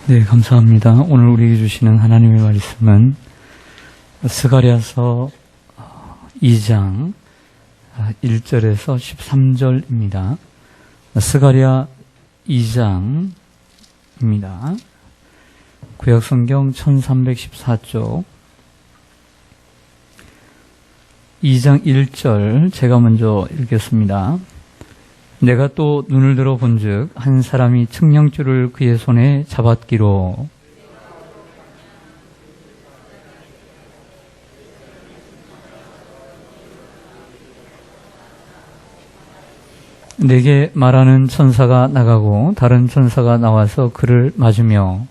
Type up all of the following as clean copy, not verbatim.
네, 감사합니다. 오늘 우리에게 주시는 하나님의 말씀은 스가랴서 2장 1절에서 13절입니다. 스가랴 2장입니다. 구약성경 1314쪽 2장 1절 제가 먼저 읽겠습니다. 내가 또 눈을 들어 본즉 한 사람이 측량줄을 그의 손에 잡았기로 내게 말하는 천사가 나가고 다른 천사가 나와서 그를 맞으며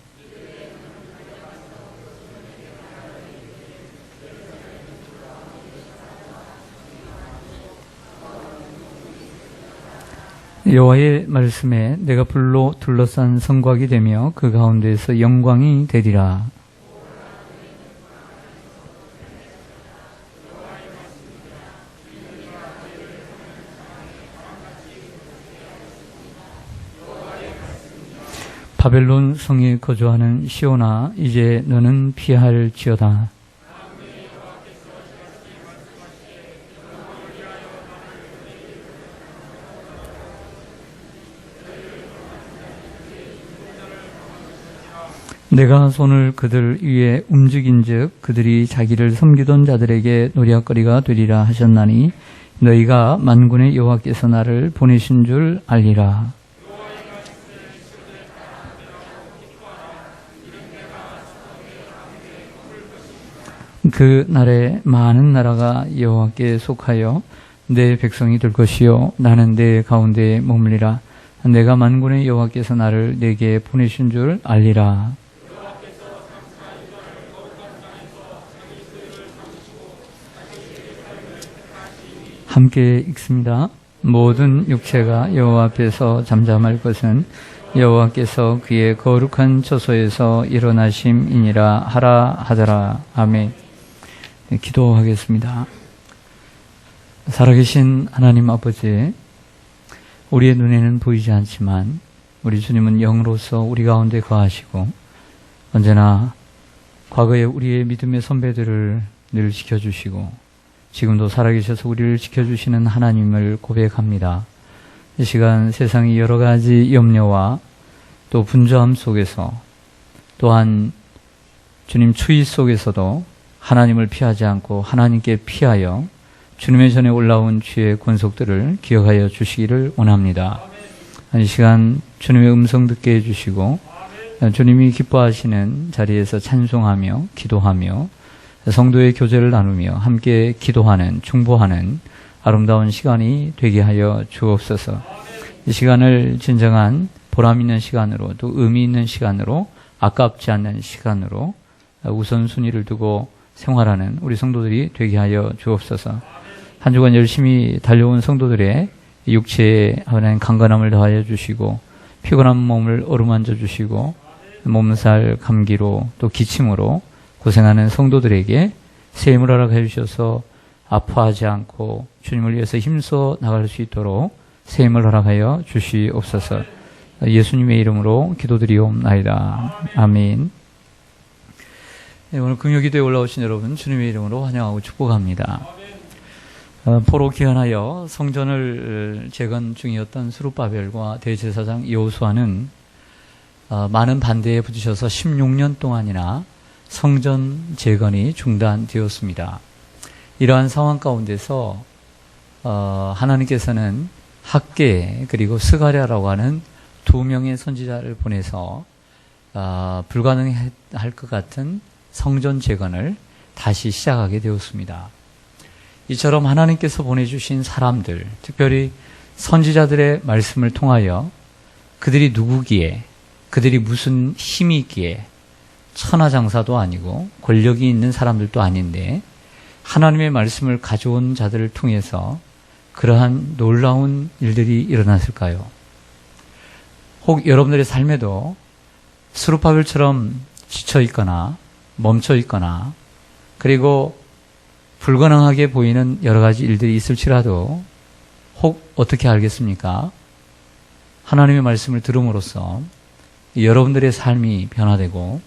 여호와의 말씀에 내가 불로 둘러싼 성곽이 되며 그 가운데에서 영광이 되리라. 바벨론 성에 거주하는 시온아, 이제 너는 피할지어다. 내가 손을 그들 위에 움직인즉 그들이 자기를 섬기던 자들에게 노략거리가 되리라 하셨나니 너희가 만군의 여호와께서 나를 보내신 줄 알리라. 그 날에 많은 나라가 여호와께 속하여 내 백성이 될 것이요 나는 내 가운데에 머물리라. 내가 만군의 여호와께서 나를 내게 보내신 줄 알리라. 함께 읽습니다. 모든 육체가 여호와 앞에서 잠잠할 것은 여호와께서 그의 거룩한 처소에서 일어나심이니라 하라 하더라. 아멘. 네, 기도하겠습니다. 살아계신 하나님 아버지, 우리의 눈에는 보이지 않지만 우리 주님은 영으로서 우리 가운데 거하시고 언제나 과거에 우리의 믿음의 선배들을 늘 지켜주시고 지금도 살아계셔서 우리를 지켜주시는 하나님을 고백합니다. 이 시간 세상의 여러 가지 염려와 또 분주함 속에서 또한 주님 추위 속에서도 하나님을 피하지 않고 하나님께 피하여 주님의 전에 올라온 주의 권속들을 기억하여 주시기를 원합니다. 이 시간 주님의 음성 듣게 해주시고 주님이 기뻐하시는 자리에서 찬송하며 기도하며 성도의 교제를 나누며 함께 기도하는 중보하는 아름다운 시간이 되게 하여 주옵소서. 이 시간을 진정한 보람 있는 시간으로 또 의미 있는 시간으로 아깝지 않는 시간으로 우선순위를 두고 생활하는 우리 성도들이 되게 하여 주옵소서. 한 주간 열심히 달려온 성도들의 육체에 하나님 강건함을 더하여 주시고 피곤한 몸을 어루만져 주시고 몸살 감기로 또 기침으로 고생하는 성도들에게 새 힘을 허락해 주셔서 아파하지 않고 주님을 위해서 힘써 나갈 수 있도록 새 힘을 허락하여 주시옵소서. 예수님의 이름으로 기도드리옵나이다. 아멘. 네, 오늘 금요기도에 올라오신 여러분 주님의 이름으로 환영하고 축복합니다. 포로 귀환하여 성전을 재건 중이었던 스룹바벨과 대제사장 여호수아는 많은 반대에 부딪혀서 16년 동안이나 성전 재건이 중단되었습니다. 이러한 상황 가운데서 하나님께서는 학개 그리고 스가랴라고 하는 두 명의 선지자를 보내서 불가능할 것 같은 성전 재건을 다시 시작하게 되었습니다. 이처럼 하나님께서 보내주신 사람들, 특별히 선지자들의 말씀을 통하여 그들이 누구기에, 그들이 무슨 힘이 있기에 천하장사도 아니고 권력이 있는 사람들도 아닌데 하나님의 말씀을 가져온 자들을 통해서 그러한 놀라운 일들이 일어났을까요? 혹 여러분들의 삶에도 스룹바벨처럼 지쳐 있거나 멈춰 있거나 그리고 불가능하게 보이는 여러 가지 일들이 있을지라도 혹 어떻게 알겠습니까? 하나님의 말씀을 들음으로써 여러분들의 삶이 변화되고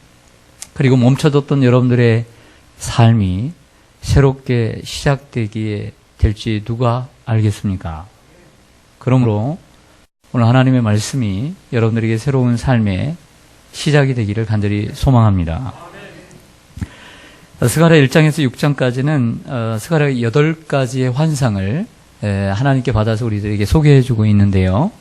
그리고 멈춰뒀던 여러분들의 삶이 새롭게 시작되기에 될지 누가 알겠습니까? 그러므로 오늘 하나님의 말씀이 여러분들에게 새로운 삶의 시작이 되기를 간절히 소망합니다. 스가랴 1장에서 6장까지는 스가랴 8가지의 환상을 하나님께 받아서 우리들에게 소개해주고 있는데요.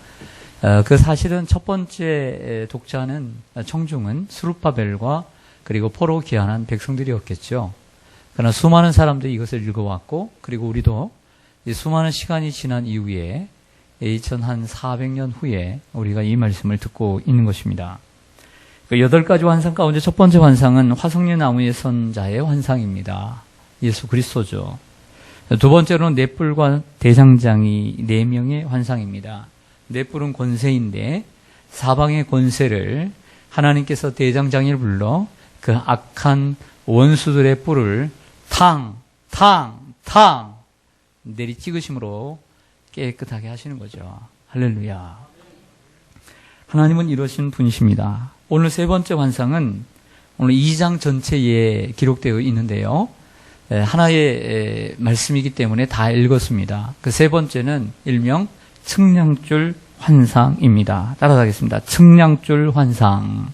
그 사실은 첫 번째 독자는 청중은 스룹바벨과 그리고 포로 귀환한 백성들이었겠죠. 그러나 수많은 사람들이 이것을 읽어왔고 그리고 우리도 이 수많은 시간이 지난 이후에 2400년 후에 우리가 이 말씀을 듣고 있는 것입니다. 그 8가지 환상 가운데 첫 번째 환상은 화석류 나무의 선자의 환상입니다. 예수 그리스도죠. 두 번째로는 넷불과 대장장이 4명의 환상입니다. 넷불은 권세인데 사방의 권세를 하나님께서 대장장이를 불러 그 악한 원수들의 뿔을 탕 내리 찍으심으로 깨끗하게 하시는 거죠. 할렐루야. 하나님은 이러신 분이십니다. 오늘 세 번째 환상은 오늘 2장 전체에 기록되어 있는데요. 하나의 말씀이기 때문에 다 읽었습니다. 그 세 번째는 일명 측량줄 환상입니다. 따라가겠습니다. 측량줄 환상.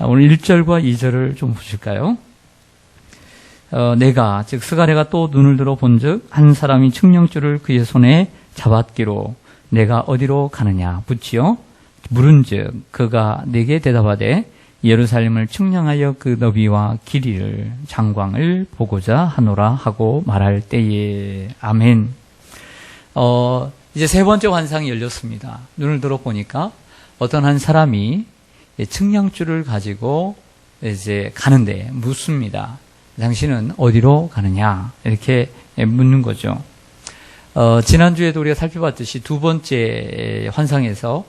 오늘 1절과 2절을 좀 보실까요? 내가 즉 스가랴가 또 눈을 들어 본즉 한 사람이 측량줄을 그의 손에 잡았기로 내가 어디로 가느냐 묻지요. 물은즉 그가 내게 대답하되 예루살렘을 측량하여 그 너비와 길이를 장광을 보고자 하노라 하고 말할 때에 아멘. 이제 세 번째 환상이 열렸습니다. 눈을 들어 보니까 어떤 한 사람이 측량줄을 가지고 이제 가는데 묻습니다. 당신은 어디로 가느냐? 이렇게 묻는 거죠. 지난주에도 우리가 살펴봤듯이 두 번째 환상에서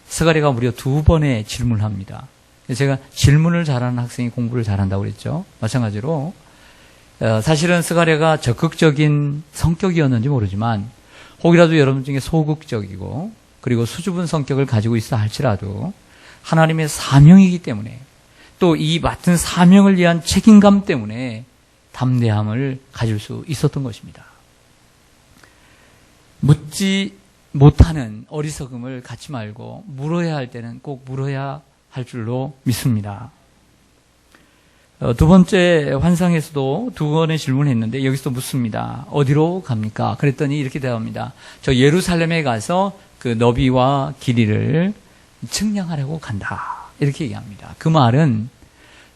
스가랴가 무려 2번의 질문을 합니다. 제가 질문을 잘하는 학생이 공부를 잘한다고 그랬죠. 마찬가지로 사실은 스가랴가 적극적인 성격이었는지 모르지만 혹이라도 여러분 중에 소극적이고 그리고 수줍은 성격을 가지고 있어 할지라도 하나님의 사명이기 때문에 또 이 맡은 사명을 위한 책임감 때문에 담대함을 가질 수 있었던 것입니다. 묻지 못하는 어리석음을 갖지 말고 물어야 할 때는 꼭 물어야 할 줄로 믿습니다. 두 번째 환상에서도 2번의 질문을 했는데 여기서 묻습니다. 어디로 갑니까? 그랬더니 이렇게 대답합니다. 저 예루살렘에 가서 그 너비와 길이를 측량하려고 간다. 이렇게 얘기합니다. 그 말은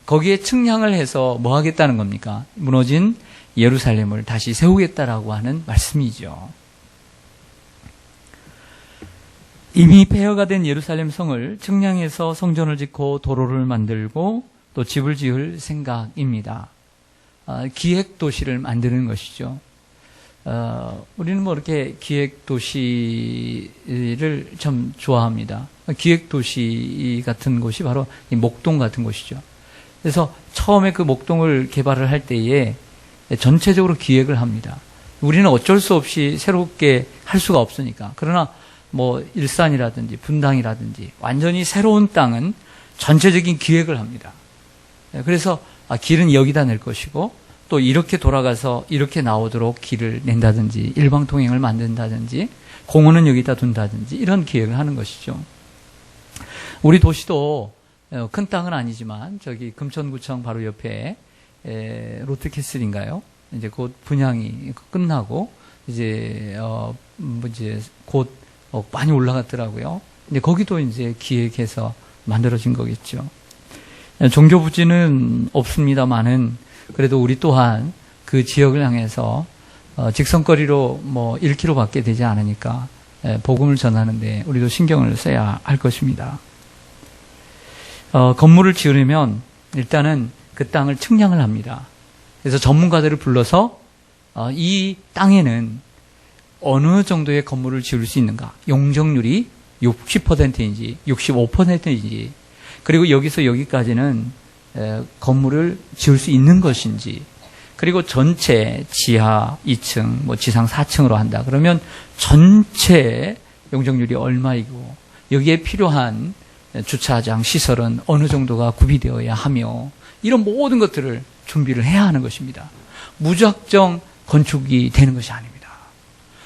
거기에 측량을 해서 뭐 하겠다는 겁니까? 무너진 예루살렘을 다시 세우겠다라고 하는 말씀이죠. 이미 폐허가 된 예루살렘 성을 측량해서 성전을 짓고 도로를 만들고 또 집을 지을 생각입니다. 기획도시를 만드는 것이죠. 우리는 뭐 이렇게 기획도시를 참 좋아합니다. 기획도시 같은 곳이 바로 이 목동 같은 곳이죠. 그래서 처음에 그 목동을 개발을 할 때에 전체적으로 기획을 합니다. 우리는 어쩔 수 없이 새롭게 할 수가 없으니까. 그러나 뭐 일산이라든지 분당이라든지 완전히 새로운 땅은 전체적인 기획을 합니다. 그래서 길은 여기다 낼 것이고 또 이렇게 돌아가서 이렇게 나오도록 길을 낸다든지 일방통행을 만든다든지 공원은 여기다 둔다든지 이런 기획을 하는 것이죠. 우리 도시도 큰 땅은 아니지만 저기 금천구청 바로 옆에 롯데캐슬인가요? 이제 곧 분양이 끝나고 이제 곧 많이 올라갔더라고요. 근데 거기도 이제 기획해서 만들어진 거겠죠. 종교 부지는 없습니다만은 그래도 우리 또한 그 지역을 향해서 직선거리로 뭐 1km밖에 되지 않으니까 복음을 전하는데 우리도 신경을 써야 할 것입니다. 건물을 지으려면 일단은 그 땅을 측량을 합니다. 그래서 전문가들을 불러서 이 땅에는 어느 정도의 건물을 지을 수 있는가, 용적률이 60%인지 65%인지 그리고 여기서 여기까지는 건물을 지을 수 있는 것인지 그리고 전체 지하 2층, 뭐 지상 4층으로 한다. 그러면 전체 용적률이 얼마이고 여기에 필요한 주차장 시설은 어느 정도가 구비되어야 하며 이런 모든 것들을 준비를 해야 하는 것입니다. 무작정 건축이 되는 것이 아닙니다.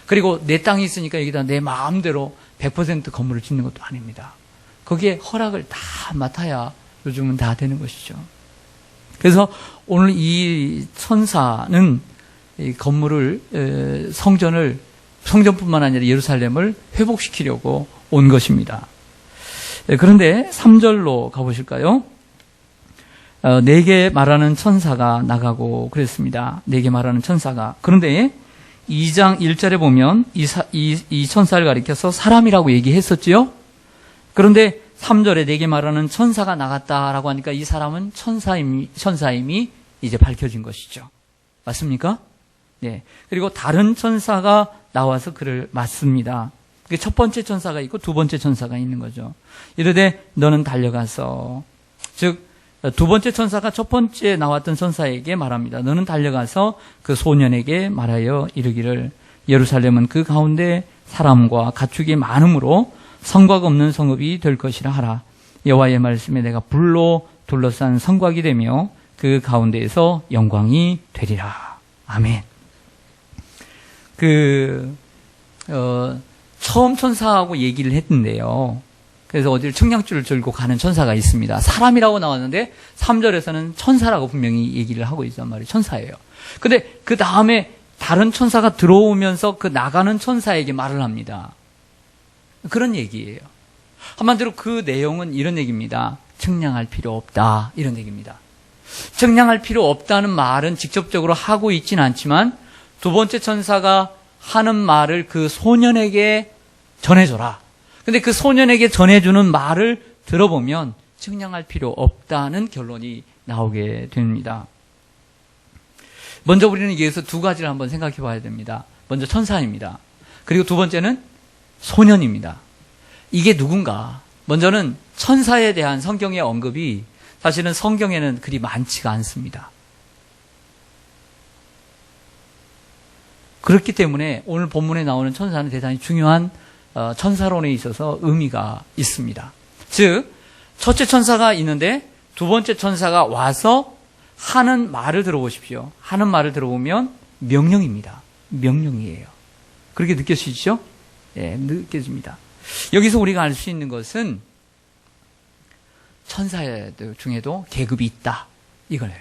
그리고 내 땅이 있으니까 여기다 내 마음대로 100% 건물을 짓는 것도 아닙니다. 거기에 허락을 다 맡아야 요즘은 다 되는 것이죠. 그래서 오늘 이 천사는 이 건물을 성전뿐만 아니라 예루살렘을 회복시키려고 온 것입니다. 그런데 3절로 가보실까요? 네게 말하는 천사가 나가고 그랬습니다. 네게 말하는 천사가. 그런데 2장 1절에 보면 이 천사를 가리켜서 사람이라고 얘기했었지요. 그런데 3절에 네게 말하는 천사가 나갔다라고 하니까 이 사람은 천사임이 이제 밝혀진 것이죠. 맞습니까? 네. 그리고 다른 천사가 나와서 그를 맞습니다. 첫 번째 천사가 있고 두 번째 천사가 있는 거죠. 이르되 너는 달려가서, 즉 두 번째 천사가 첫 번째 나왔던 천사에게 말합니다. 너는 달려가서 그 소년에게 말하여 이르기를 예루살렘은 그 가운데 사람과 가축이 많음으로 성곽 없는 성읍이 될 것이라 하라. 여호와의 말씀에 내가 불로 둘러싼 성곽이 되며 그 가운데에서 영광이 되리라. 아멘. 처음 천사하고 얘기를 했는데요. 그래서 어디를 측량줄을 들고 가는 천사가 있습니다. 사람이라고 나왔는데 3절에서는 천사라고 분명히 얘기를 하고 있단 말이에요. 천사예요. 근데 그 다음에 다른 천사가 들어오면서 그 나가는 천사에게 말을 합니다. 그런 얘기예요. 한마디로 그 내용은 이런 얘기입니다. 측량할 필요 없다. 이런 얘기입니다. 측량할 필요 없다는 말은 직접적으로 하고 있진 않지만 두 번째 천사가 하는 말을 그 소년에게 전해줘라. 근데 그 소년에게 전해주는 말을 들어보면 측량할 필요 없다는 결론이 나오게 됩니다. 먼저 우리는 여기서 두 가지를 한번 생각해 봐야 됩니다. 먼저 천사입니다. 그리고 두 번째는 소년입니다. 이게 누군가? 먼저는 천사에 대한 성경의 언급이 사실은 성경에는 그리 많지가 않습니다. 그렇기 때문에 오늘 본문에 나오는 천사는 대단히 중요한 천사론에 있어서 의미가 있습니다. 즉, 첫째 천사가 있는데 두 번째 천사가 와서 하는 말을 들어보십시오. 하는 말을 들어보면 명령입니다. 명령이에요. 그렇게 느껴지시죠? 예, 느껴집니다. 여기서 우리가 알 수 있는 것은 천사들 중에도 계급이 있다. 이거예요.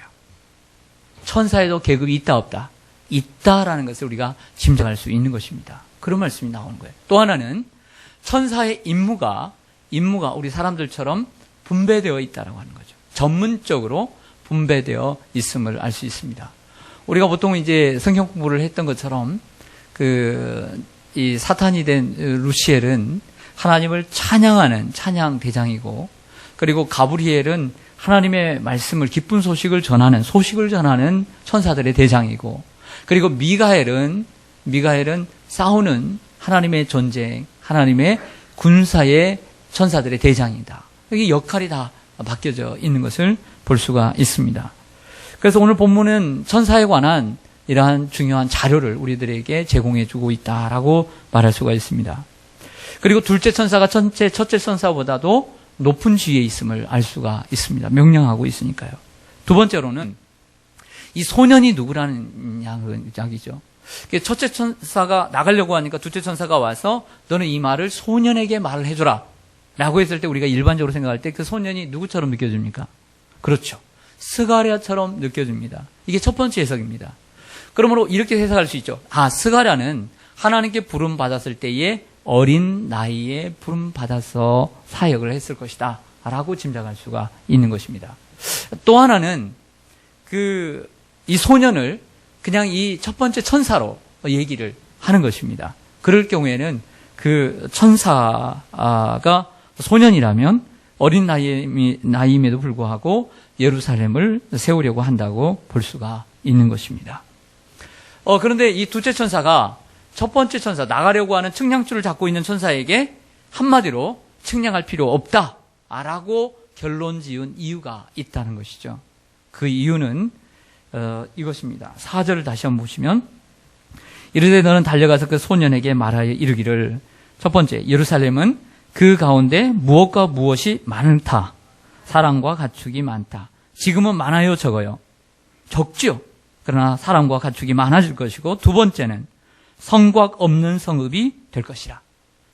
천사에도 계급이 있다, 없다? 있다라는 것을 우리가 짐작할 수 있는 것입니다. 그런 말씀이 나오는 거예요. 또 하나는 천사의 임무가 우리 사람들처럼 분배되어 있다라고 하는 거죠. 전문적으로 분배되어 있음을 알 수 있습니다. 우리가 보통 이제 성경 공부를 했던 것처럼 이 사탄이 된 루시엘은 하나님을 찬양하는 찬양 대장이고, 그리고 가브리엘은 하나님의 말씀을 기쁜 소식을 전하는 천사들의 대장이고, 그리고 미가엘은 싸우는 하나님의 전쟁, 하나님의 군사의 천사들의 대장이다. 여기 역할이 다 바뀌어져 있는 것을 볼 수가 있습니다. 그래서 오늘 본문은 천사에 관한 이러한 중요한 자료를 우리들에게 제공해 주고 있다라고 말할 수가 있습니다. 그리고 둘째 천사가 첫째 천사보다도 높은 지위에 있음을 알 수가 있습니다. 명령하고 있으니까요. 두 번째로는 이 소년이 누구라는 이야기죠. 첫째 천사가 나가려고 하니까 둘째 천사가 와서 너는 이 말을 소년에게 말을 해줘라 라고 했을 때 우리가 일반적으로 생각할 때 그 소년이 누구처럼 느껴집니까? 그렇죠. 스가랴처럼 느껴집니다. 이게 첫 번째 해석입니다. 그러므로 이렇게 해석할 수 있죠. 스가랴는 하나님께 부름 받았을 때에 어린 나이에 부름 받아서 사역을 했을 것이다 라고 짐작할 수가 있는 것입니다. 또 하나는 이 소년을 그냥 이 첫 번째 천사로 얘기를 하는 것입니다. 그럴 경우에는 그 천사가 소년이라면 어린 나이임에도 불구하고 예루살렘을 세우려고 한다고 볼 수가 있는 것입니다. 그런데 이 둘째 천사가 첫 번째 천사, 나가려고 하는 측량줄을 잡고 있는 천사에게 한마디로 측량할 필요 없다라고 결론 지은 이유가 있다는 것이죠. 그 이유는 이것입니다. 4절을 다시 한번 보시면 이르되 너는 달려가서 그 소년에게 말하여 이르기를, 첫 번째, 예루살렘은 그 가운데 무엇과 무엇이 많다. 사람과 가축이 많다. 지금은 많아요, 적어요? 적죠. 그러나 사람과 가축이 많아질 것이고, 두 번째는 성곽 없는 성읍이 될 것이라.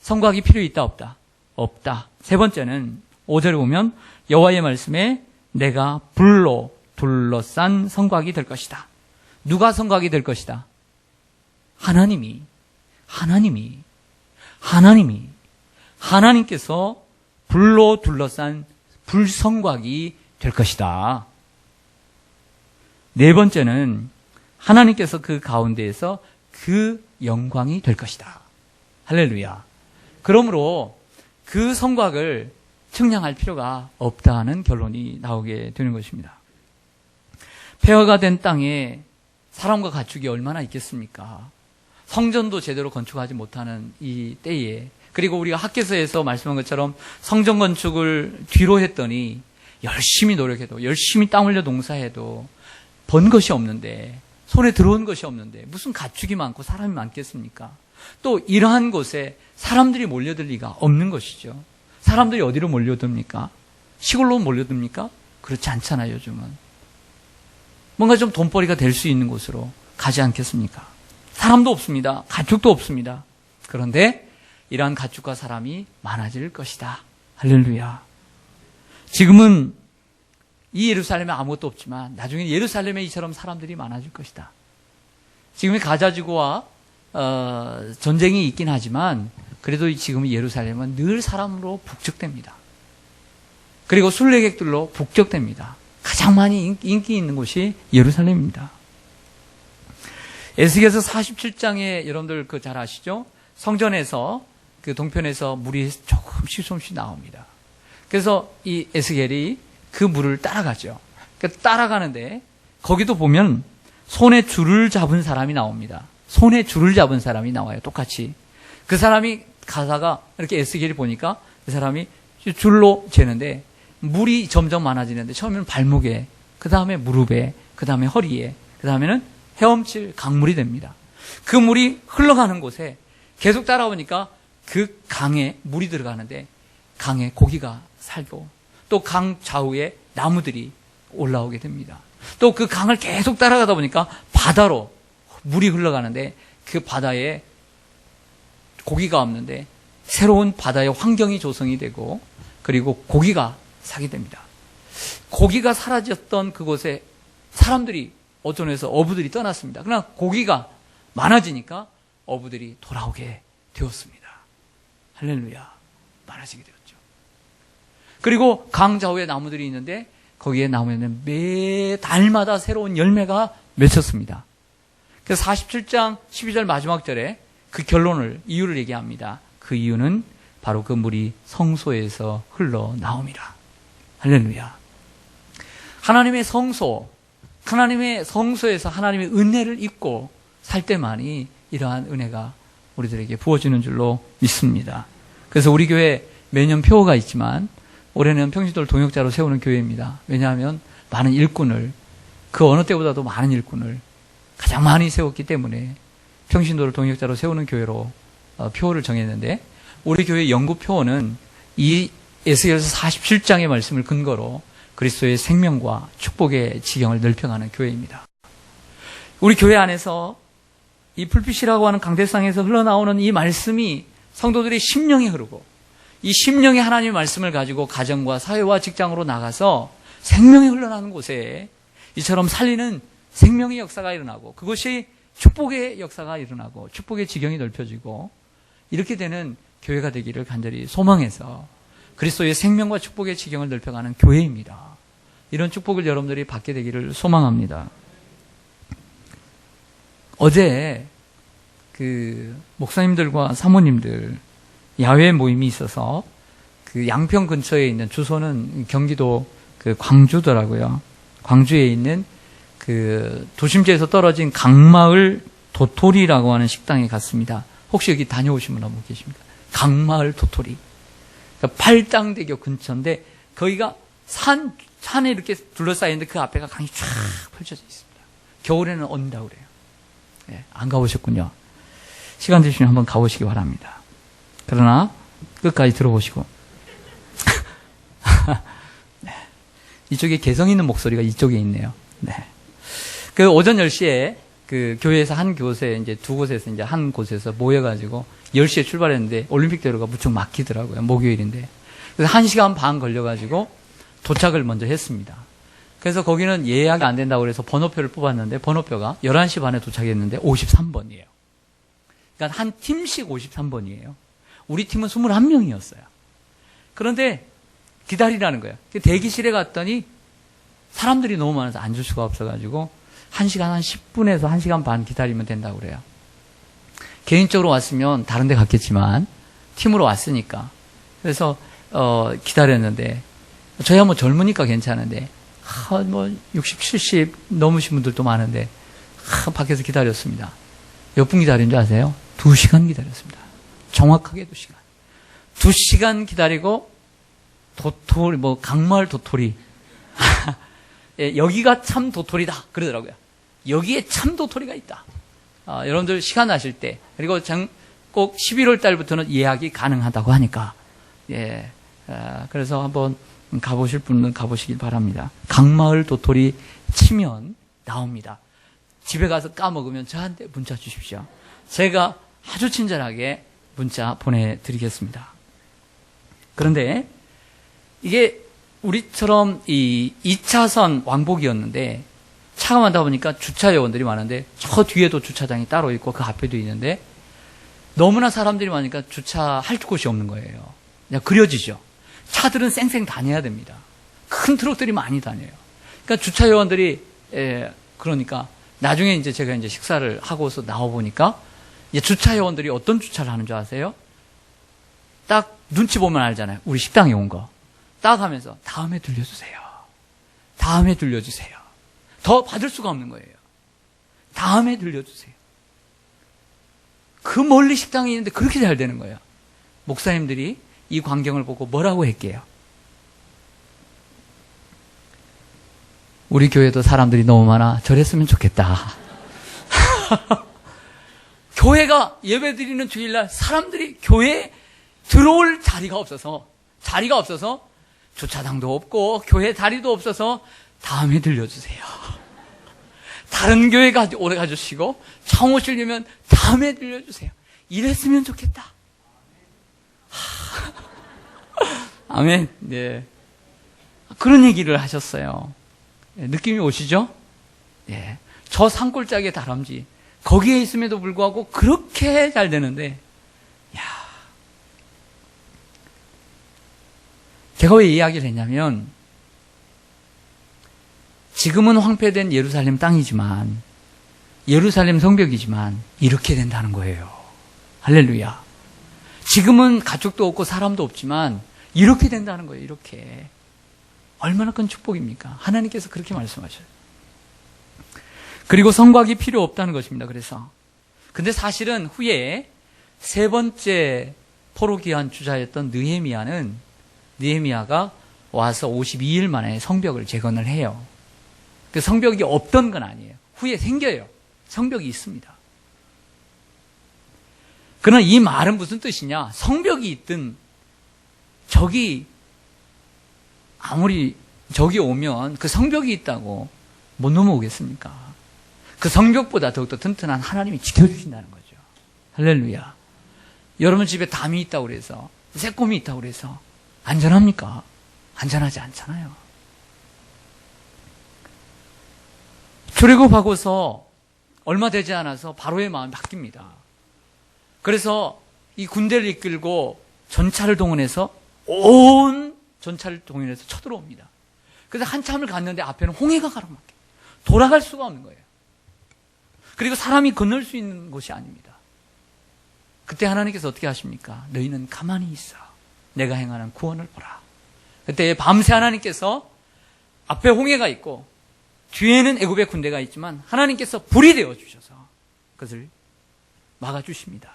성곽이 필요 있다, 없다? 없다. 세 번째는 5절에 보면 여호와의 말씀에 내가 불로 둘러싼 성곽이 될 것이다. 누가 성곽이 될 것이다? 하나님께서 불로 둘러싼 불성곽이 될 것이다. 네 번째는 하나님께서 그 가운데에서 그 영광이 될 것이다. 할렐루야. 그러므로 그 성곽을 측량할 필요가 없다는 결론이 나오게 되는 것입니다. 폐허가 된 땅에 사람과 가축이 얼마나 있겠습니까? 성전도 제대로 건축하지 못하는 이 때에, 그리고 우리가 학개서에서 말씀한 것처럼 성전 건축을 뒤로 했더니 열심히 노력해도, 열심히 땀 흘려 농사해도 번 것이 없는데, 손에 들어온 것이 없는데 무슨 가축이 많고 사람이 많겠습니까? 또 이러한 곳에 사람들이 몰려들 리가 없는 것이죠. 사람들이 어디로 몰려듭니까? 시골로 몰려듭니까? 그렇지 않잖아요, 요즘은. 뭔가 좀 돈벌이가 될 수 있는 곳으로 가지 않겠습니까? 사람도 없습니다. 가축도 없습니다. 그런데 이러한 가축과 사람이 많아질 것이다. 할렐루야. 지금은 이 예루살렘에 아무것도 없지만 나중에 예루살렘에 이처럼 사람들이 많아질 것이다. 지금의 가자지구와 전쟁이 있긴 하지만 그래도 지금 예루살렘은 늘 사람으로 북적됩니다. 그리고 순례객들로 북적됩니다. 가장 많이 인기 있는 곳이 예루살렘입니다. 에스겔서 47장에 여러분들 잘 아시죠? 성전에서 그 동편에서 물이 조금씩 나옵니다. 그래서 이 에스겔이 그 물을 따라가죠. 그러니까 따라가는데 거기도 보면 손에 줄을 잡은 사람이 나옵니다. 손에 줄을 잡은 사람이 나와요. 똑같이. 그 사람이 가다가 이렇게 에스겔이 보니까 그 사람이 줄로 재는데 물이 점점 많아지는데 처음에는 발목에, 그 다음에 무릎에, 그 다음에 허리에, 그 다음에는 헤엄칠 강물이 됩니다. 그 물이 흘러가는 곳에 계속 따라오니까 그 강에 물이 들어가는데 강에 고기가 살고 또 강 좌우에 나무들이 올라오게 됩니다. 또 그 강을 계속 따라가다 보니까 바다로 물이 흘러가는데 그 바다에 고기가 없는데 새로운 바다의 환경이 조성이 되고 그리고 고기가 사게 됩니다. 고기가 사라졌던 그곳에 사람들이 어촌에서 어부들이 떠났습니다. 그러나 고기가 많아지니까 어부들이 돌아오게 되었습니다. 할렐루야. 많아지게 되었죠. 그리고 강 좌우에 나무들이 있는데 거기에 나무에는 매 달마다 새로운 열매가 맺혔습니다. 그래서 47장 12절 마지막 절에 그 이유를 얘기합니다. 그 이유는 바로 그 물이 성소에서 흘러나옵니다. 할렐루야. 하나님의 성소에서 하나님의 은혜를 입고 살 때만이 이러한 은혜가 우리들에게 부어지는 줄로 믿습니다. 그래서 우리 교회 매년 표어가 있지만 올해는 평신도를 동역자로 세우는 교회입니다. 왜냐하면 많은 일꾼을, 그 어느 때보다도 많은 일꾼을 가장 많이 세웠기 때문에 평신도를 동역자로 세우는 교회로 표어를 정했는데, 우리 교회 영구 표어는 이 에스겔서 47장의 말씀을 근거로 그리스도의 생명과 축복의 지경을 넓혀가는 교회입니다. 우리 교회 안에서 이 불빛이라고 하는 강대상에서 흘러나오는 이 말씀이 성도들의 심령에 흐르고, 이 심령의 하나님의 말씀을 가지고 가정과 사회와 직장으로 나가서 생명이 흘러나오는 곳에 이처럼 살리는 생명의 역사가 일어나고, 그것이 축복의 역사가 일어나고 축복의 지경이 넓혀지고 이렇게 되는 교회가 되기를 간절히 소망해서 그리스도의 생명과 축복의 지경을 넓혀가는 교회입니다. 이런 축복을 여러분들이 받게 되기를 소망합니다. 어제 그 목사님들과 사모님들 야외 모임이 있어서 그 양평 근처에 있는, 주소는 경기도 그 광주더라고요. 광주에 있는 그 도심지에서 떨어진 강마을 도토리라고 하는 식당에 갔습니다. 혹시 여기 다녀오신 분 한분 계십니까? 강마을 도토리. 그러니까 팔당대교 근처인데 거기가 산에 이렇게 둘러싸여 있는데 그 앞에가 강이 쫙 펼쳐져 있습니다. 겨울에는 언다고 그래요. 네, 안 가보셨군요. 시간 되시면 한번 가보시기 바랍니다. 그러나 끝까지 들어보시고. 네. 이쪽에 개성 있는 목소리가 이쪽에 있네요. 네. 그 오전 10시에 그 교회에서 한 곳에 이제 두 곳에서 이제 한 곳에서 모여가지고 10시에 출발했는데 올림픽대로가 무척 막히더라고요. 목요일인데. 그래서 1시간 반 걸려가지고 도착을 먼저 했습니다. 그래서 거기는 예약이 안 된다고 그래서 번호표를 뽑았는데 번호표가 11시 반에 도착했는데 53번이에요. 그러니까 한 팀씩 53번이에요. 우리 팀은 21명이었어요. 그런데 기다리라는 거예요. 대기실에 갔더니 사람들이 너무 많아서 앉을 수가 없어가지고 1시간 한 10분에서 1시간 반 기다리면 된다고 그래요. 개인적으로 왔으면 다른 데 갔겠지만 팀으로 왔으니까. 그래서 기다렸는데 저희야 뭐 젊으니까 괜찮은데 뭐 60, 70 넘으신 분들도 많은데 밖에서 기다렸습니다. 몇 분 기다린 줄 아세요? 2시간 기다렸습니다. 정확하게 2시간. 2시간 기다리고 도토리, 뭐 강마을 도토리. 예, 여기가 참 도토리다 그러더라고요. 여기에 참 도토리가 있다. 여러분들 시간 나실 때 그리고 꼭 11월 달부터는 예약이 가능하다고 하니까 예, 그래서 한번 가보실 분은 가보시길 바랍니다. 강마을 도토리 치면 나옵니다. 집에 가서 까먹으면 저한테 문자 주십시오. 제가 아주 친절하게 문자 보내드리겠습니다. 그런데 이게 우리처럼 이 2차선 왕복이었는데 차가 많다 보니까 주차 요원들이 많은데 저 뒤에도 주차장이 따로 있고 그 앞에도 있는데 너무나 사람들이 많으니까 주차할 곳이 없는 거예요. 그냥 그려지죠. 차들은 쌩쌩 다녀야 됩니다. 큰 트럭들이 많이 다녀요. 그러니까 주차 요원들이 그러니까 나중에 이제 제가 이제 식사를 하고서 나와 보니까 이제 주차 요원들이 어떤 주차를 하는 줄 아세요? 딱 눈치 보면 알잖아요. 우리 식당에 온 거. 딱 하면서 다음에 들려주세요. 다음에 들려주세요. 더 받을 수가 없는 거예요. 다음에 들려주세요. 그 멀리 식당이 있는데 그렇게 잘 되는 거예요. 목사님들이 이 광경을 보고 뭐라고 했게요? 우리 교회도 사람들이 너무 많아. 저랬으면 좋겠다. 교회가 예배드리는 주일날 사람들이 교회에 들어올 자리가 없어서 주차장도 없고 교회 자리도 없어서 다음에 들려주세요. 다른 교회 오래 가주시고 청 오시려면 다음에 들려주세요. 이랬으면 좋겠다. 아멘. 네. 그런 얘기를 하셨어요. 느낌이 오시죠? 예. 저 산골짜기의 다람쥐 거기에 있음에도 불구하고 그렇게 잘 되는데, 야. 제가 왜 이야기를 했냐면 지금은 황폐된 예루살렘 땅이지만 예루살렘 성벽이지만 이렇게 된다는 거예요. 할렐루야. 지금은 가축도 없고 사람도 없지만 이렇게 된다는 거예요. 이렇게. 얼마나 큰 축복입니까? 하나님께서 그렇게 말씀하셔요. 그리고 성곽이 필요 없다는 것입니다. 그래서 근데 사실은 후에 세 번째 포로기한 주자였던 느헤미야가 와서 52일 만에 성벽을 재건을 해요. 그 성벽이 없던 건 아니에요. 후에 생겨요. 성벽이 있습니다. 그러나 이 말은 무슨 뜻이냐? 성벽이 있든 아무리 적이 오면 그 성벽이 있다고 못 넘어오겠습니까? 그 성벽보다 더욱더 튼튼한 하나님이 지켜주신다는 거죠. 할렐루야. 여러분 집에 담이 있다고 그래서 새콤이 있다고 그래서 안전합니까? 안전하지 않잖아요. 출애굽하고서 얼마 되지 않아서 바로의 마음이 바뀝니다. 그래서 이 군대를 이끌고 전차를 동원해서 온 전차를 동원해서 쳐들어옵니다. 그래서 한참을 갔는데 앞에는 홍해가 가로막혀 돌아갈 수가 없는 거예요. 그리고 사람이 건널 수 있는 곳이 아닙니다. 그때 하나님께서 어떻게 하십니까? 너희는 가만히 있어. 내가 행하는 구원을 보라. 그때 밤새 하나님께서 앞에 홍해가 있고 뒤에는 애굽의 군대가 있지만 하나님께서 불이 되어 주셔서 그것을 막아주십니다.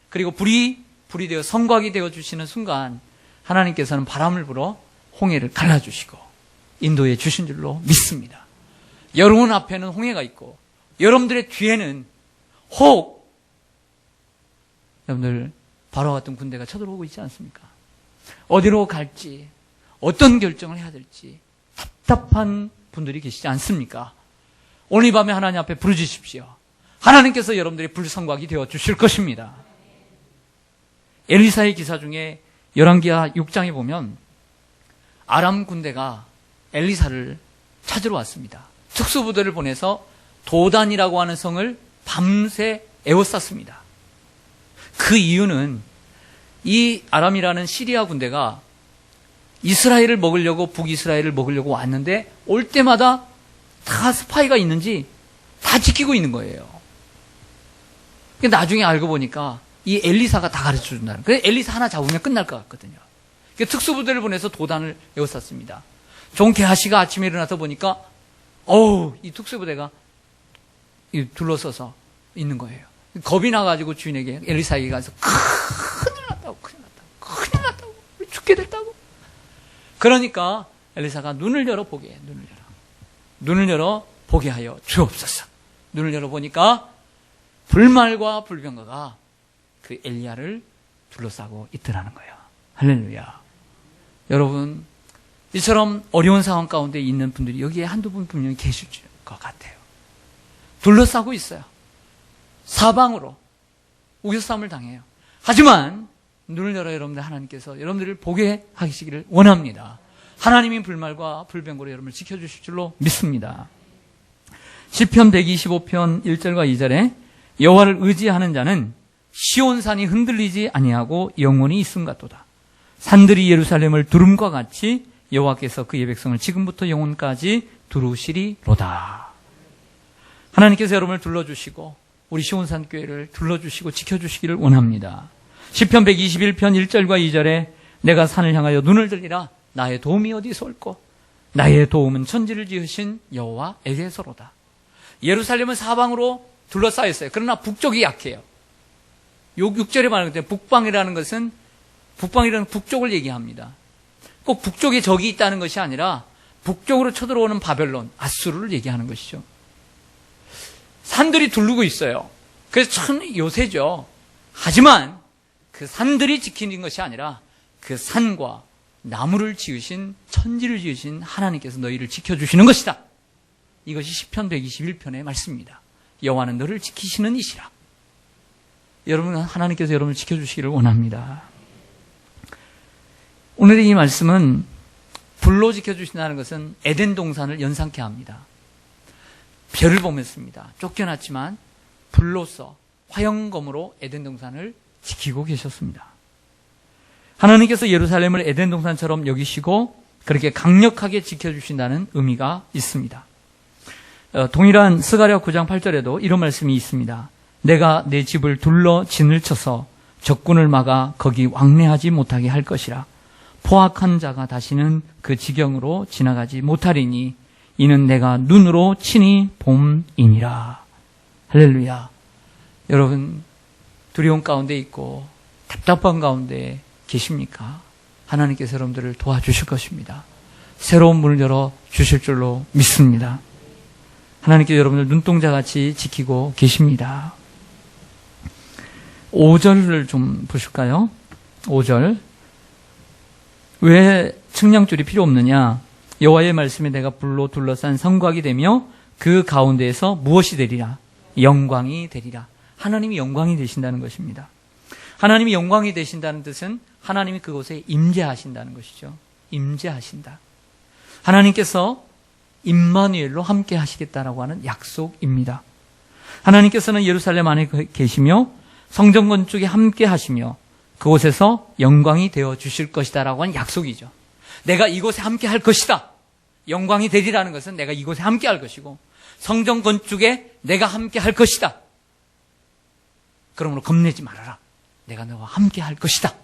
그리고 불이 되어 성곽이 되어 주시는 순간 하나님께서는 바람을 불어 홍해를 갈라주시고 인도해 주신 줄로 믿습니다. 여러분 앞에는 홍해가 있고 여러분들의 뒤에는 혹 여러분들 바로와 같은 군대가 쳐들어오고 있지 않습니까? 어디로 갈지, 어떤 결정을 해야 될지 답답한 분들이 계시지 않습니까? 오늘 이 밤에 하나님 앞에 부르짖으십시오. 하나님께서 여러분들의 불성곽이 되어 주실 것입니다. 엘리사의 기사 중에 열왕기하 6장에 보면 아람 군대가 엘리사를 찾으러 왔습니다. 특수부대를 보내서 도단이라고 하는 성을 밤새 에워쌌습니다. 그 이유는 이 아람이라는 시리아 군대가 이스라엘을 먹으려고, 북이스라엘을 먹으려고 왔는데 올 때마다 다 스파이가 있는지 다 지키고 있는 거예요. 나중에 알고 보니까 이 엘리사가 다 가르쳐 준다는. 그래서 엘리사 하나 잡으면 끝날 것 같거든요. 특수부대를 보내서 도단을 에워쌌습니다. 종 게하시가 아침에 일어나서 보니까 이 특수부대가 둘러서서 있는 거예요. 겁이 나가지고 주인에게, 엘리사에게 가서 큰일 났다고 우리 죽게 됐다고. 그러니까 엘리사가 눈을 열어 보게 해. 눈을 열어 보게 하여 주옵소서. 눈을 열어 보니까 불말과 불병거가 그 엘리야를 둘러싸고 있더라는 거예요. 할렐루야. 여러분, 이처럼 어려운 상황 가운데 있는 분들이 여기에 한두 분 분명히 계실 것 같아요. 둘러싸고 있어요. 사방으로 우겨싸움을 당해요. 하지만 눈을 열어 여러분들, 하나님께서 여러분들을 보게 하시기를 원합니다. 하나님이 불말과 불병거로 여러분을 지켜주실 줄로 믿습니다. 시편 125편 1절과 2절에 여호와를 의지하는 자는 시온산이 흔들리지 아니하고 영원히 있음 같도다. 산들이 예루살렘을 두름과 같이 여호와께서 그의 백성을 지금부터 영원까지 두루시리로다. 하나님께서 여러분을 둘러주시고 우리 시온산 교회를 둘러주시고 지켜주시기를 원합니다. 시편 121편 1절과 2절에 내가 산을 향하여 눈을 들리라. 나의 도움이 어디서 올꼬? 나의 도움은 천지를 지으신 여호와에게서로다. 예루살렘은 사방으로 둘러싸여 있어요. 그러나 북쪽이 약해요. 6절에 말하는 때 북방이라는 것은 북쪽을 얘기합니다. 꼭 북쪽에 적이 있다는 것이 아니라 북쪽으로 쳐들어오는 바벨론, 아수르를 얘기하는 것이죠. 산들이 두르고 있어요. 그래서 참 요새죠. 하지만 그 산들이 지키는 것이 아니라 그 산과 나무를 지으신, 천지를 지으신 하나님께서 너희를 지켜주시는 것이다. 이것이 시편 121편의 말씀입니다. 여호와는 너를 지키시는 이시라. 여러분, 하나님께서 여러분을 지켜주시기를 원합니다. 오늘의 이 말씀은 불로 지켜주신다는 것은 에덴 동산을 연상케 합니다. 별을 보면습니다. 쫓겨났지만 불로서 화영검으로 에덴 동산을 지키고 계셨습니다. 하나님께서 예루살렘을 에덴 동산처럼 여기시고 그렇게 강력하게 지켜주신다는 의미가 있습니다. 동일한 스가랴 9장 8절에도 이런 말씀이 있습니다. 내가 내 집을 둘러 진을 쳐서 적군을 막아 거기 왕래하지 못하게 할 것이라. 포악한 자가 다시는 그 지경으로 지나가지 못하리니 이는 내가 눈으로 친히 봄이니라. 할렐루야. 여러분, 두려움 가운데 있고 답답한 가운데 계십니까? 하나님께서 여러분들을 도와주실 것입니다. 새로운 문을 열어 주실 줄로 믿습니다. 하나님께서 여러분들 눈동자같이 지키고 계십니다. 5절을 좀 보실까요? 5절. 왜 측량줄이 필요 없느냐? 여호와의 말씀에 내가 불로 둘러싼 성곽이 되며 그 가운데에서 무엇이 되리라? 영광이 되리라. 하나님이 영광이 되신다는 것입니다. 하나님이 영광이 되신다는 뜻은 하나님이 그곳에 임재하신다는 것이죠. 임재하신다. 하나님께서 임마누엘로 함께 하시겠다라고 하는 약속입니다. 하나님께서는 예루살렘 안에 계시며 성전 건축에 함께 하시며 그곳에서 영광이 되어 주실 것이다라고 하는 약속이죠. 내가 이곳에 함께 할 것이다. 영광이 되리라는 것은 내가 이곳에 함께 할 것이고 성전 건축에 내가 함께 할 것이다. 그러므로 겁내지 말아라. 내가 너와 함께 할 것이다.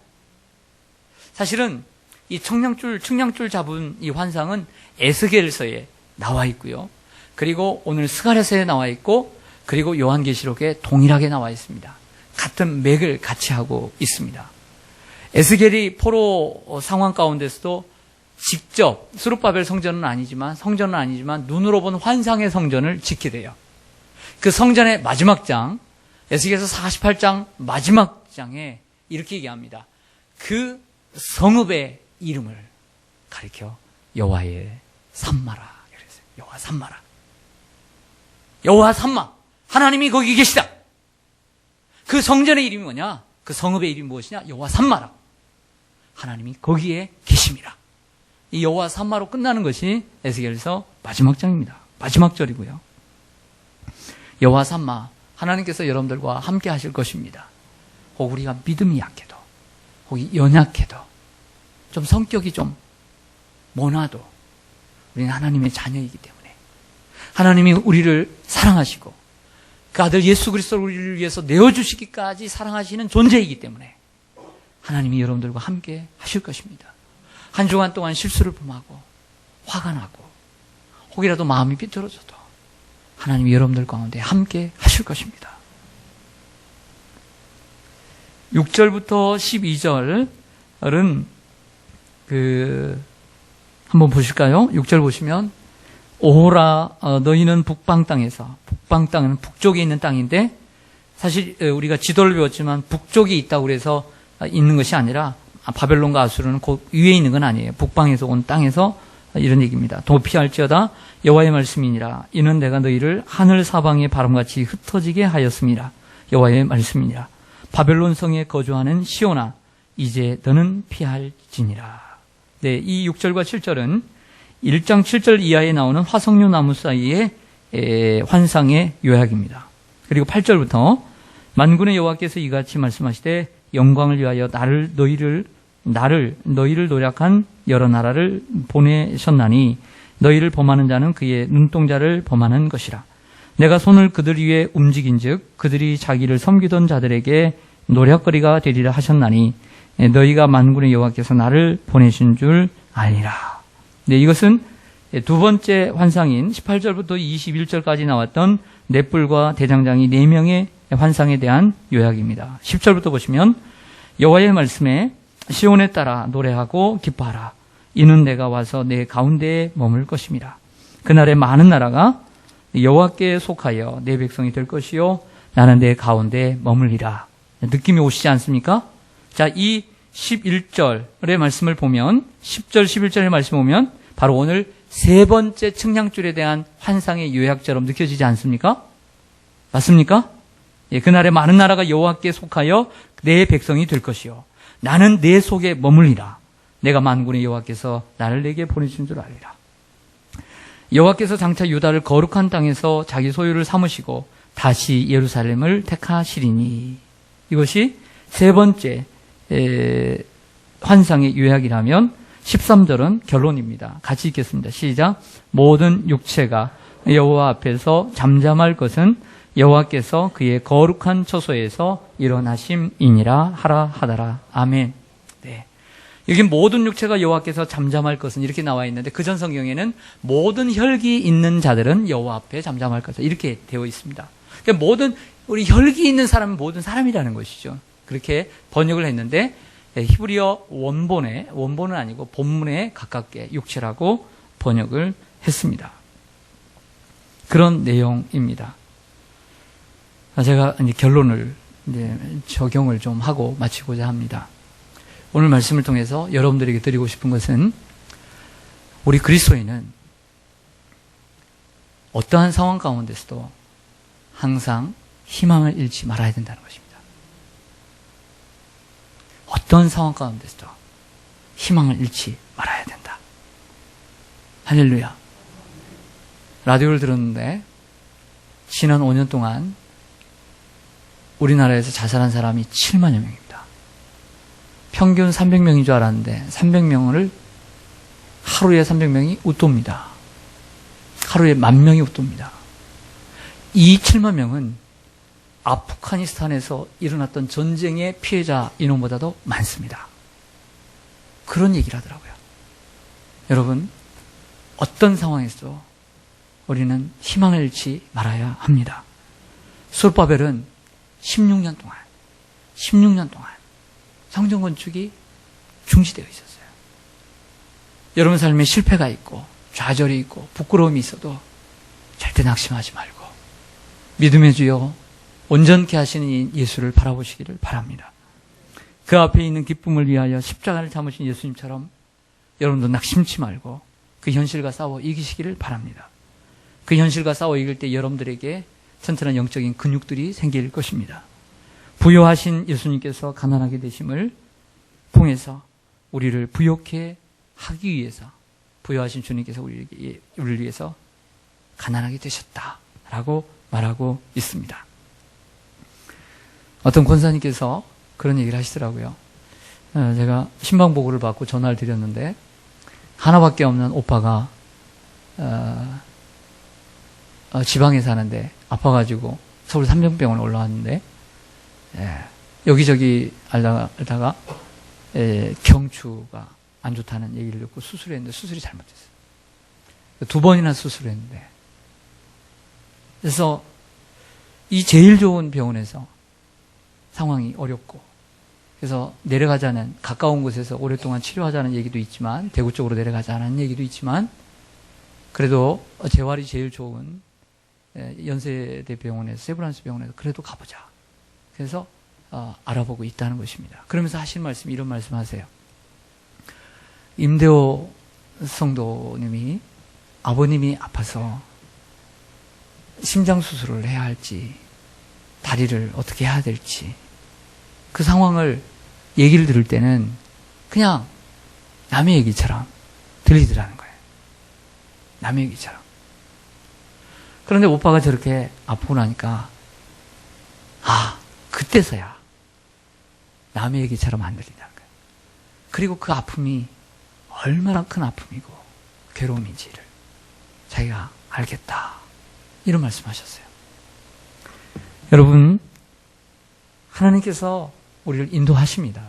사실은 이 측량줄 잡은 이 환상은 에스겔서에 나와 있고요. 그리고 오늘 스가랴서에 나와 있고 그리고 요한계시록에 동일하게 나와 있습니다. 같은 맥을 같이 하고 있습니다. 에스겔이 포로 상황 가운데서도 직접 스룹바벨 성전은 아니지만 눈으로 본 환상의 성전을 짓게 돼요. 그 성전의 마지막 장, 에스겔서 48장 마지막 장에 이렇게 얘기합니다. 그 성읍의 이름을 가리켜 여호와의 삼마라 그랬어요. 여호와 삼마라. 여호와 삼마. 하나님이 거기 계시다. 그 성전의 이름이 뭐냐? 그 성읍의 이름이 무엇이냐? 여호와 삼마라. 하나님이 거기에 계십니다. 이 여호와 삼마로 끝나는 것이 에스겔서 마지막 장입니다. 마지막 절이고요. 여호와 삼마. 하나님께서 여러분들과 함께 하실 것입니다. 혹 우리가 믿음이 약해도, 혹 연약해도, 좀 성격이 좀 모나도 우리는 하나님의 자녀이기 때문에 하나님이 우리를 사랑하시고 그 아들 예수 그리스도를 우리를 위해서 내어주시기까지 사랑하시는 존재이기 때문에 하나님이 여러분들과 함께 하실 것입니다. 한 주간 동안 실수를 범하고 화가 나고 혹이라도 마음이 삐뚤어져도 하나님이 여러분들 가운데 함께 하실 것입니다. 6절부터 12절은 한번 보실까요? 6절 보시면 오호라 너희는 북방 땅에서, 북방 땅은 북쪽에 있는 땅인데 사실 우리가 지도를 배웠지만 북쪽에 있다고 해서 있는 것이 아니라 바벨론과 아수르는 그 위에 있는 건 아니에요. 북방에서 온 땅에서 이런 얘기입니다. 도피할지어다 여호와의 말씀이니라. 이는 내가 너희를 하늘 사방의 바람같이 흩어지게 하였습니다. 여호와의 말씀이니라. 바벨론 성에 거주하는 시온아 이제 너는 피할지니라. 네, 이 6절과 7절은 1장 7절 이하에 나오는 화석류 나무 사이의 환상의 요약입니다. 그리고 8절부터 만군의 여호와께서 이같이 말씀하시되 영광을 위하여 너희를 노략한 여러 나라를 보내셨나니 너희를 범하는 자는 그의 눈동자를 범하는 것이라. 내가 손을 그들 위에 움직인즉 그들이 자기를 섬기던 자들에게 노략거리가 되리라 하셨나니 너희가 만군의 여호와께서 나를 보내신 줄 아니라. 네, 이것은 두 번째 환상인 18절부터 21절까지 나왔던 넷불과 대장장이 4명의 환상에 대한 요약입니다. 10절부터 보시면 여호와의 말씀에 시온에 따라 노래하고 기뻐하라. 이는 내가 와서 내 가운데에 머물 것입니다. 그날에 많은 나라가 여호와께 속하여 내 백성이 될 것이요 나는 내 가운데 머물리라. 느낌이 오시지 않습니까? 자, 이 11절의 말씀을 보면 10절 11절의 말씀을 보면 바로 오늘 세 번째 측량줄에 대한 환상의 요약처럼 느껴지지 않습니까? 맞습니까? 예, 그날에 많은 나라가 여호와께 속하여 내 백성이 될 것이요 나는 내 속에 머물리라. 내가 만군의 여호와께서 나를 내게 보내신 줄 알리라. 여호와께서 장차 유다를 거룩한 땅에서 자기 소유를 삼으시고 다시 예루살렘을 택하시리니. 이것이 세 번째 환상의 요약이라면 13절은 결론입니다. 같이 읽겠습니다. 시작. 모든 육체가 여호와 앞에서 잠잠할 것은 여호와께서 그의 거룩한 처소에서 일어나심이니라 하라 하더라. 아멘. 네. 여기 모든 육체가 여호와께서 잠잠할 것은 이렇게 나와 있는데 그전 성경에는 모든 혈기 있는 자들은 여호와 앞에 잠잠할 것은 이렇게 되어 있습니다. 그러니까 모든 우리 혈기 있는 사람은 모든 사람이라는 것이죠. 그렇게 번역을 했는데 히브리어 원본은 아니고 본문에 가깝게 육체라고 번역을 했습니다. 그런 내용입니다. 제가 이제 결론을 적용을 좀 하고 마치고자 합니다. 오늘 말씀을 통해서 여러분들에게 드리고 싶은 것은 우리 그리스도인은 어떠한 상황 가운데서도 항상 희망을 잃지 말아야 된다는 것입니다. 어떤 상황 가운데서도 희망을 잃지 말아야 된다. 할렐루야. 라디오를 들었는데 지난 5년 동안 우리나라에서 자살한 사람이 7만여 명입니다. 평균 300명인 줄 알았는데 300명을 하루에 300명이 웃돕니다. 하루에 10,000명이 웃돕니다. 이 7만 명은 아프가니스탄에서 일어났던 전쟁의 피해자 인원보다도 많습니다. 그런 얘기를 하더라고요. 여러분, 어떤 상황에서도 우리는 희망을 잃지 말아야 합니다. 솔바벨은 16년 동안 성전 건축이 중지되어 있었어요. 여러분 삶에 실패가 있고 좌절이 있고 부끄러움이 있어도 절대 낙심하지 말고 믿음의 주여 온전케 하시는 예수를 바라보시기를 바랍니다. 그 앞에 있는 기쁨을 위하여 십자가를 참으신 예수님처럼 여러분도 낙심치 말고 그 현실과 싸워 이기시기를 바랍니다. 그 현실과 싸워 이길 때 여러분들에게 튼튼한 영적인 근육들이 생길 것입니다. 부요하신 예수님께서 가난하게 되심을 통해서 우리를 부요케 하기 위해서 부요하신 주님께서 우리를 위해서 가난하게 되셨다라고 말하고 있습니다. 어떤 권사님께서 그런 얘기를 하시더라고요. 제가 신방보고를 받고 전화를 드렸는데 하나밖에 없는 오빠가 지방에 사는데 아파가지고 서울 삼성병원에 올라왔는데 여기저기 알다가 경추가 안 좋다는 얘기를 듣고 수술했는데 수술이 잘못됐어요. 2번이나 수술을 했는데 그래서 이 제일 좋은 병원에서 상황이 어렵고 그래서 내려가자는 가까운 곳에서 오랫동안 치료하자는 얘기도 있지만 대구 쪽으로 내려가자는 얘기도 있지만 그래도 재활이 제일 좋은 연세대 병원에서 세브란스 병원에서 그래도 가보자. 그래서 알아보고 있다는 것입니다. 그러면서 하신 말씀 이런 말씀하세요. 임대호 성도님이 아버님이 아파서 심장 수술을 해야 할지 다리를 어떻게 해야 될지 그 상황을 얘기를 들을 때는 그냥 남의 얘기처럼 들리더라는 거예요. 남의 얘기처럼. 그런데 오빠가 저렇게 아프고 나니까 그때서야 남의 얘기처럼 안 들린다는 거예요. 그리고 그 아픔이 얼마나 큰 아픔이고 괴로움인지를 자기가 알겠다. 이런 말씀하셨어요. 여러분, 하나님께서 우리를 인도하십니다.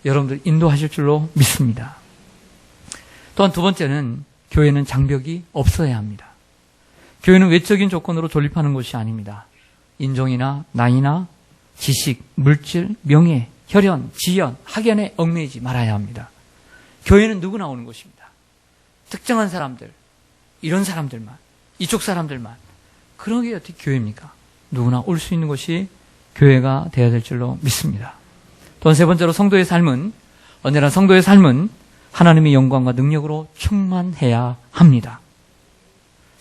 여러분들 인도하실 줄로 믿습니다. 또한 두 번째는 교회는 장벽이 없어야 합니다. 교회는 외적인 조건으로 존립하는 것이 아닙니다. 인종이나 나이나 지식, 물질, 명예, 혈연, 지연, 학연에 얽매이지 말아야 합니다. 교회는 누구나 오는 곳입니다. 특정한 사람들, 이런 사람들만, 이쪽 사람들만. 그런 게 어떻게 교회입니까? 누구나 올 수 있는 것이 교회가 되어야 될 줄로 믿습니다. 또한 세 번째로 성도의 삶은 언제나 성도의 삶은 하나님의 영광과 능력으로 충만해야 합니다.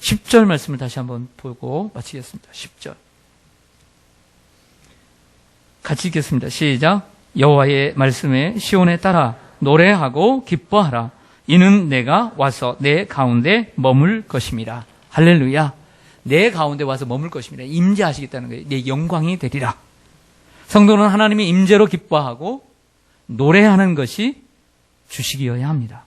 10절 말씀을 다시 한번 보고 마치겠습니다. 10절. 같이 읽겠습니다. 시작. 여호와의 말씀에 시온에 따라 노래하고 기뻐하라. 이는 내가 와서 내 가운데 머물 것임이라. 할렐루야. 내 가운데 와서 머물 것입니다. 임재하시겠다는 거예요. 내 영광이 되리라. 성도는 하나님의 임재로 기뻐하고 노래하는 것이 주식이어야 합니다.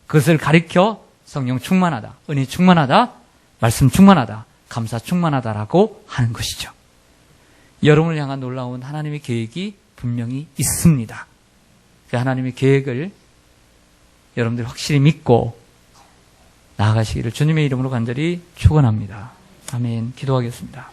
그것을 가리켜 성령 충만하다, 은혜 충만하다, 말씀 충만하다, 감사 충만하다라고 하는 것이죠. 여러분을 향한 놀라운 하나님의 계획이 분명히 있습니다. 그 하나님의 계획을 여러분들 확실히 믿고 나아가시기를 주님의 이름으로 간절히 축원합니다. 아멘. 기도하겠습니다.